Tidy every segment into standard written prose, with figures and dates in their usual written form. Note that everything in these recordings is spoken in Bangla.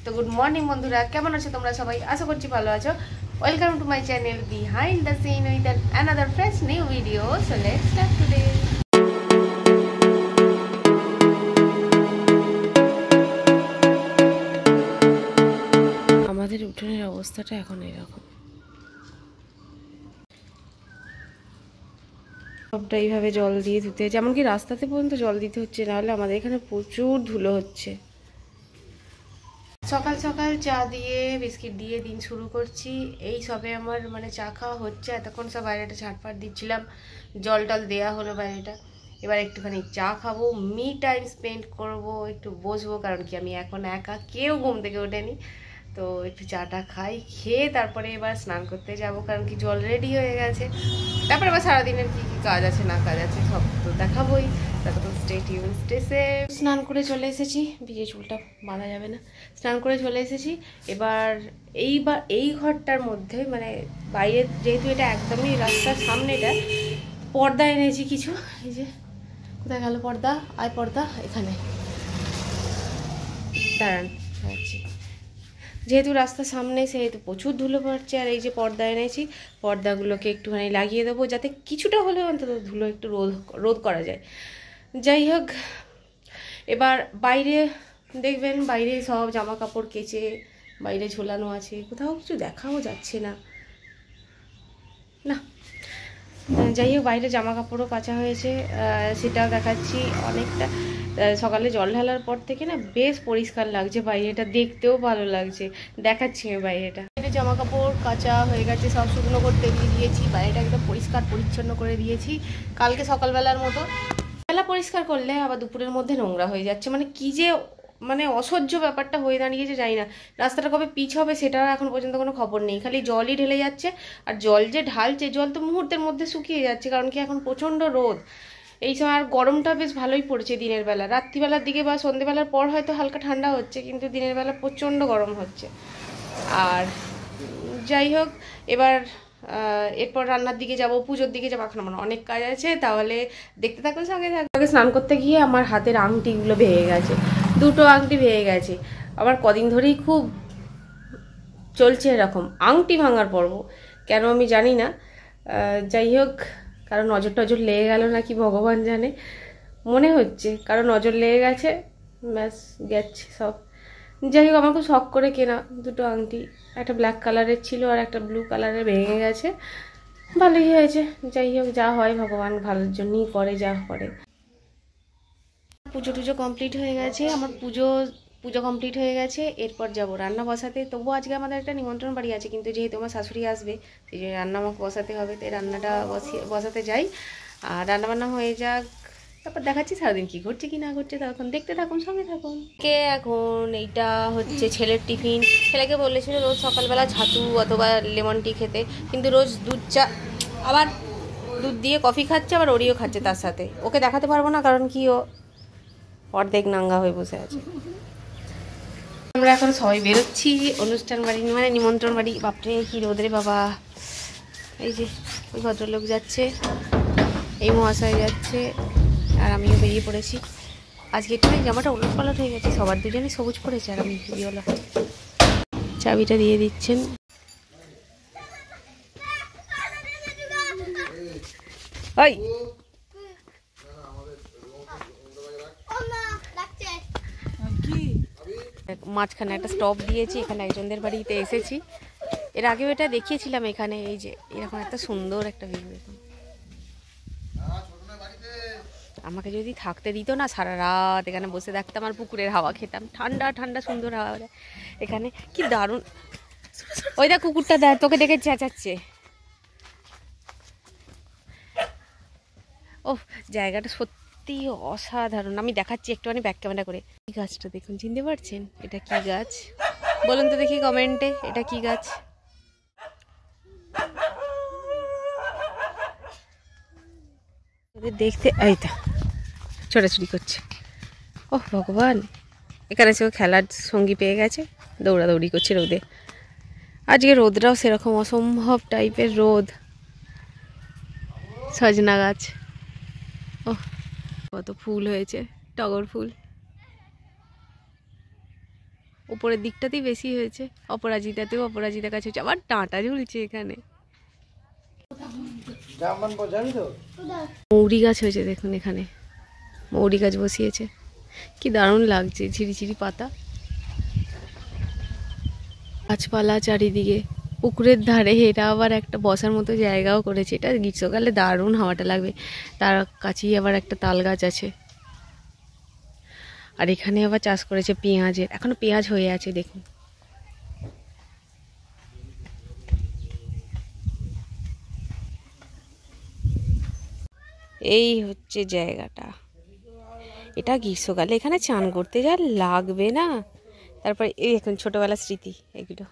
তো গুড মর্নিং বন্ধুরা, কেমন আছো তোমরা সবাই? আশা করছি ভালো আছো। Welcome to my channel behind the scene with another fresh new video. So let's start today. আমাদের উঠোনের অবস্থাটা এখন এরকম, সবটা এইভাবে জল দিয়ে ধুতে, যেমন কি রাস্তাতে পর্যন্ত জল দিতে হচ্ছে, নাহলে আমাদের এখানে প্রচুর ধুলো হচ্ছে। সকাল সকাল চা দিয়ে বিস্কিট দিয়ে দিন শুরু করছি। এই সবে আমার চা খাওয়া হচ্ছে। এতক্ষণ সব বাইরেটা ঝাঁটফাট দিচ্ছিলাম, জল টল দেওয়া হলো বাইরেটা। এবার একটুখানি চা খাবো, মি টাইম স্পেন্ড করব, একটু বসবো, কারণ কি আমি এখন একা, কেউ ঘুম থেকে ওঠেনি। তো একটু চাটা খাই, খেয়ে তারপরে এবার স্নান করতে যাব, কারণ কি জল রেডি হয়ে গেছে। তারপরে আবার সারাদিনের কী কী কাজ আছে না কাজ আছে সব তো দেখাবোই। ততক্ষণ স্টে টিউন, স্টে সেফ। স্নান করে চলে এসেছি, ভিজে চুলটা বাঁধা যাবে না। স্নান করে চলে এসেছি। এবার এই ঘরটার মধ্যে বাইরে, যেহেতু এটা একদমই রাস্তার সামনেটা, পর্দা এনেছি কিছু। এই যে কোথায় গেল পর্দা? আয় পর্দা, এখানে দাঁড়ান যাচ্ছি। যেহেতু রাস্তার সামনে, সেহেতু প্রচুর ধুলো পড়ছে। আর এই যে পর্দা এনেছি, পর্দাগুলোকে একটুখানি লাগিয়ে দেবো, যাতে কিছুটা হলেও অন্তত ধুলো একটু রোধ করা যায়। যাই হোক, এবার বাইরে দেখবেন, বাইরে সব জামা কাপড় কেচে বাইরে ঝোলানো আছে, কোথাও কিছু দেখাও যাচ্ছে না। যাই হোক, বাইরে জামা কাপড়ও কাচা হয়েছে, সেটাও দেখাচ্ছি। অনেকটা সকালে জল ঢালার পর থেকে না বেশ পরিষ্কার লাগছে বাইরেটা, দেখতেও ভালো লাগছে। দেখাচ্ছি আমি বাইরেটা। জামা কাপড় কাচা হয়ে গেছে, সব শুকনো করতে দিয়ে দিয়েছি। বাইরেটা একদম পরিষ্কার পরিচ্ছন্ন করে দিয়েছি। কালকে সকালবেলার মতো, বেলা পরিষ্কার করলে আবার দুপুরের মধ্যে নোংরা হয়ে যাচ্ছে। কি যে অসহ্য ব্যাপারটা হয়ে দাঁড়িয়েছে, জানি না। রাস্তাটা কবে পিচ হবে সেটার এখন পর্যন্ত কোনো খবর নেই। খালি জলই ঢেলে যাচ্ছে, আর জল যে ঢালছে, জল তো মুহূর্তের মধ্যে শুকিয়ে যাচ্ছে, কারণ কি এখন প্রচণ্ড রোদ এই সময়। আর গরমটা বেশ ভালোই পড়েছে দিনের বেলা। রাত্রিবেলার দিকে বা সন্ধ্যেবেলার পর হয়তো হালকা ঠান্ডা হচ্ছে, কিন্তু দিনের বেলা প্রচণ্ড গরম হচ্ছে। আর যাই হোক, এরপর রান্নার দিকে যাব, পুজোর দিকে যাবো। এখন আমার অনেক কাজ আছে, তাহলে দেখতে থাকুন, সঙ্গে থাকুন। স্নান করতে গিয়ে আমার হাতের আংটিগুলো ভেঙে গেছে, দুটো আংটি ভেঙে গেছে। আবার কদিন ধরেই খুব চলছে এরকম আংটি ভাঙার পর্ব, কেন আমি জানি না। যাই হোক, কারণ নজর টজর লেগে গেল নাকি ভগবান জানে, মনে হচ্ছে কারণ নজর লেগে গেছে, ব্যাস গেছে সব। যাই হোক, আমার খুব শখ করে কেনা দুটো আংটি, একটা ব্ল্যাক কালারের ছিল আর একটা ব্লু কালারের, ভেঙে গেছে। ভালোই হয়েছে। যাই হোক, যা হয় ভগবান ভালোর জন্যই করে, যা করে। পুজো টুজো কমপ্লিট হয়ে গেছে, আমার পুজো কমপ্লিট হয়ে গেছে। এরপর যাব রান্না বসাতে। তবুও আজকে আমাদের একটা নিমন্ত্রণ বাড়ি আছে, কিন্তু যেহেতু আমার শাশুড়ি আসবে, সেই জন্য রান্না আমাকে বসাতে হবে। তাই রান্নাটা বসাতে যাই। আর রান্নাবান্না হয়ে যাক, তারপর দেখাচ্ছি সারাদিন কি ঘটছে কি না ঘটছে। তখন দেখতে থাকুন, সঙ্গে থাকুন। এখন এইটা হচ্ছে ছেলের টিফিন। ছেলেকে বলেছিল রোজ সকালবেলা ছাতু অথবা লেমন টি খেতে, কিন্তু রোজ দুধ চা, আবার দুধ দিয়ে কফি খাচ্ছে, আবার ওরিও খাচ্ছে তার সাথে। ওকে দেখাতে পারবো না, কারণ কি ও অর্ধেক নাঙ্গা হয়ে বসে আছে। আমরা এখন সবাই বেরোচ্ছি অনুষ্ঠান বাড়ি, নিমন্ত্রণ বাড়ি। বাপরে কি রোদরে বাবা! এই যে ওই ভদ্রলোক যাচ্ছে, এই মহাশয় যাচ্ছে, আর আমিও বেরিয়ে পড়েছি। আজকে একটু জামাটা উলট পালট হয়ে গেছে, সবার দুজনে সবুজ পড়েছে, আর আমি বিওলা। চাবিটা দিয়ে দিচ্ছেন। ওই মাঝখানে একটা স্টপ দিয়েছি, এখানে একজনদের বাড়িতে এসেছি। এর আগেও এটা দেখিয়েছিলাম এখানে। এই যে এরকম একটা সুন্দর একটা ভিউ। দেখুন, আমাকে যদি থাকতে দিত না, সারা রাত এখানে বসে থাকতাম আর পুকুরের হাওয়া খেতাম। ঠান্ডা ঠান্ডা সুন্দর হাওয়া এখানে, কি দারুণ। ওই দেখ কুকুরটা, দেখ তোকে দেখে চেঁচাচ্ছে। ও, জায়গাটা সত্যি অসাধারণ। আমি দেখাচ্ছি একটুখানি ব্যাক ক্যামেরা করে। এই গাছটা দেখুন, চিনতে পারছেন? এটা কি গাছ বলুন তো দেখি কমেন্টে, এটা কি গাছ? দেখতে এইটা ছোটাছুটি করছে। ও ভগবান, এখানে সে খেলার সঙ্গী পেয়ে গেছে, দৌড়াদৌড়ি করছে রোদে। আজকে রোদটাও সেরকম অসম্ভব টাইপের রোদ। সজনা গাছ, ও কত ফুল হয়েছে, টগর ফুল। উপরের দিকটাতেই বেশি হয়েছে, অপরাজিতাতেও অপরাজিতা গাছ হয়েছে, আবার ডাঁটা ঝুলছে এখানে। মৌরি গাছ হয়েছে দেখুন, এখানে মৌরি গাছ বসিয়েছে, কি দারুণ লাগছে, ঝিরিঝিরি পাতা, গাছপালা চারিদিকে। পুকুরের ধারে এটা আবার একটা বসার মতো জায়গাও করেছে, এটা গ্রীষ্মকালে দারুণ হাওয়াটা লাগবে। তার কাছেই আবার একটা তাল গাছ আছে, আর এখানে আবার চাষ করেছে পেঁয়াজের, এখনো পেঁয়াজ হয়ে আছে দেখুন। এই হচ্ছে জায়গাটা, এটা গ্রীষ্মকালে এখানে চান করতে যা লাগবে না। তারপর এই এখন ছোটবেলার স্মৃতি এগুলো,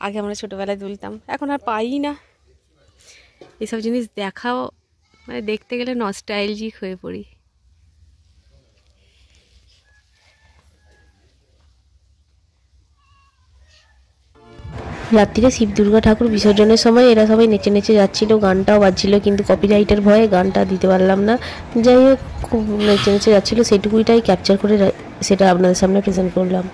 আগে আমরা ছোটবেলায় দুলতাম, এখন আর পাই না এসব জিনিস দেখাও, মানে দেখতে গেলে নস্টাইলজিক হয়ে পড়ি। রাত্রিরে শিব দুর্গা ঠাকুর বিসর্জনের সময় এরা সবাই নেচে নেচে যাচ্ছিল, গানটাও বাজছিল, কিন্তু কপিরাইটের ভয়ে গানটা দিতে পারলাম না। যাই হোক, খুব নেচে নেচে যাচ্ছিল, সেটুকুইটাই ক্যাপচার করে সেটা আপনাদের সামনে প্রেজেন্ট করলাম।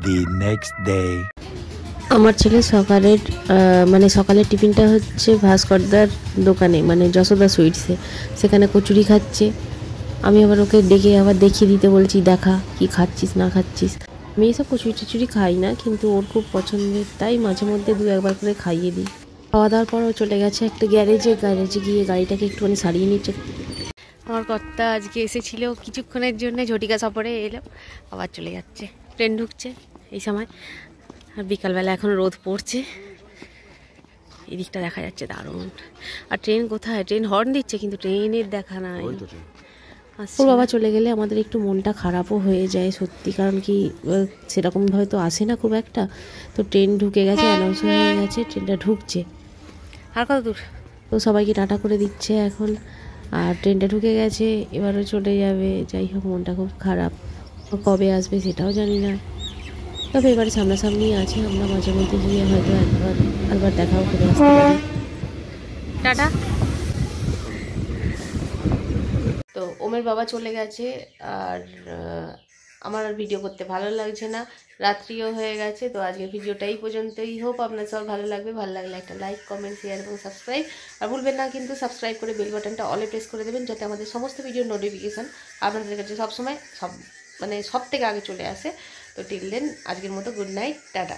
The next day. আমার ছেলে সকালের টিফিনটা হচ্ছে ভাস্করদার দোকানে, মানে যশোদা সুইটসে, সেখানে কচুরি খাচ্ছে। আমি আবার ওকে ডেকে আবার দেখিয়ে দিতে বলছি, দেখা কি খাচ্ছিস না খাচ্ছিস। আমি এইসব কচুরি টচুরি খাই না, কিন্তু ওর খুব পছন্দের, তাই মাঝে মধ্যে 2-1বার করে খাইয়ে দিই। খাওয়া দাওয়ার পর ও চলে গেছে একটা গ্যারেজে গিয়ে গাড়িটাকে একটুখানি সারিয়ে নিচ্ছে। আমার কর্তা আজকে এসেছিল কিছুক্ষণের জন্য, ঝটিকা সফরে এলো, আবার চলে যাচ্ছে। ট্রেন ঢুকছে এই সময়, আর বিকালবেলা এখন রোদ পড়ছে, এই দিকটা দেখা যাচ্ছে দারুণ। আর ট্রেন কোথায়, ট্রেন হর্ন দিচ্ছে কিন্তু ট্রেনের দেখা নাই। ওর বাবা চলে গেলে আমাদের একটু মনটা খারাপও হয়ে যায় সত্যি, কারণ কি সেরকমভাবে তো আসে না খুব একটা। তো ট্রেন ঢুকে গেছে, অ্যানাউন্স হয়ে গেছে, ট্রেনটা ঢুকছে। আর কত দূর? তো সবাইকে টাটা করে দিচ্ছে এখন, আর ট্রেনটা ঢুকে গেছে, এবারও চলে যাবে। যাই হোক, মনটা খুব খারাপ, কবে আসবে সেটাও জানি না। তবে এবারে সামনাসামনি আছে, আমরা মাঝে মধ্যে গিয়ে হয়তো একবার দেখাও করে আসতে পারি। টাটা। তো ওমের বাবা চলে গেছে, আর আমার আর ভিডিও করতে ভালো লাগছে না, রাত্রিও হয়ে গেছে। তো আজকের ভিডিওটা এই পর্যন্তই। হোপ আপনার সব ভালো লাগবে, ভালো লাগলে একটা লাইক, কমেন্ট, শেয়ার এবং সাবস্ক্রাইব। আর ভুলবেন না কিন্তু সাবস্ক্রাইব করে বেল বাটনটা অলে প্রেস করে দেবেন, যাতে আমাদের সমস্ত ভিডিওর নোটিফিকেশান আপনাদের কাছে সবসময় সব থেকে আগে চলে আসে। তো টিল দেন, আজকের মতো গুড নাইট, টাটা।